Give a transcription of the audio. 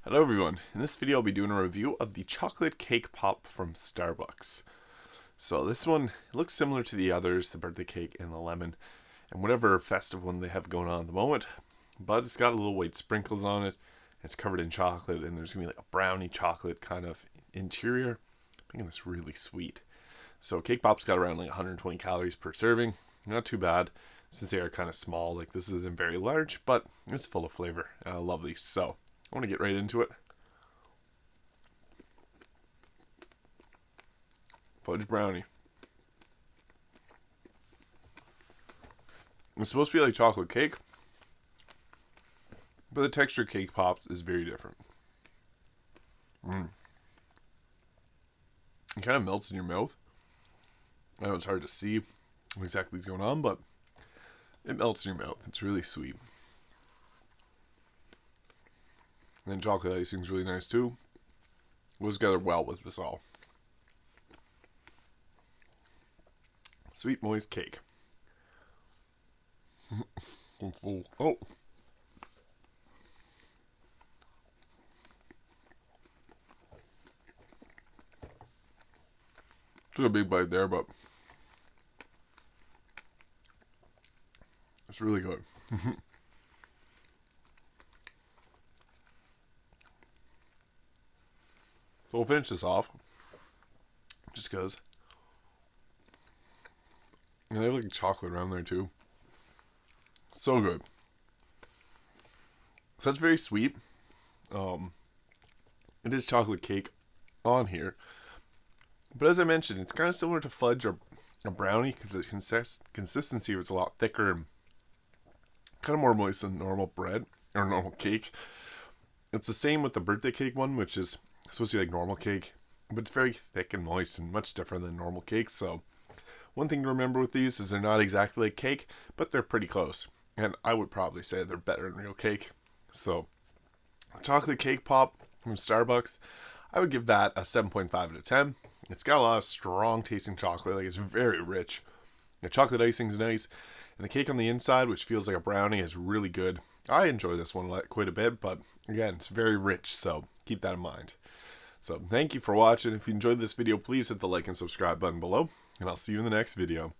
Hello everyone, in this video I'll be doing a review of the chocolate cake pop from Starbucks. So this one looks similar to the others, the birthday cake and the lemon, and whatever festive one they have going on at the moment, but it's got a little white sprinkles on it, it's covered in chocolate, and there's going to be like a brownie chocolate kind of interior, making this really sweet. So cake pop's got around like 120 calories per serving, not too bad, since they are kind of small, like this isn't very large, but it's full of flavor, and I love these, so I want to get right into it. Fudge brownie. It's supposed to be like chocolate cake, but the texture of cake pops is very different. It kind of melts in your mouth. I know it's hard to see what exactly is going on, but it melts in your mouth. It's really sweet. And chocolate icing is really nice too. Goes together well with this all. Sweet moist cake. Oh. Took a big bite there, but it's really good. So we'll finish this off, just because. And they have like chocolate around there too. So good. So that's very sweet. It is chocolate cake on here. But as I mentioned, it's kind of similar to fudge or a brownie because the consistency was a lot thicker and kind of more moist than normal bread or normal cake. It's the same with the birthday cake one, which is supposed to be like normal cake, but it's very thick and moist and much different than normal cake. So one thing to remember with these is they're not exactly like cake, but they're pretty close. And I would probably say they're better than real cake. So chocolate cake pop from Starbucks, I would give that a 7.5 out of 10. It's got a lot of strong tasting chocolate, like it's very rich. The chocolate icing is nice, and the cake on the inside, which feels like a brownie, is really good. I enjoy this one quite a bit, but again, it's very rich, so keep that in mind. So thank you for watching. If you enjoyed this video, please hit the like and subscribe button below, and I'll see you in the next video.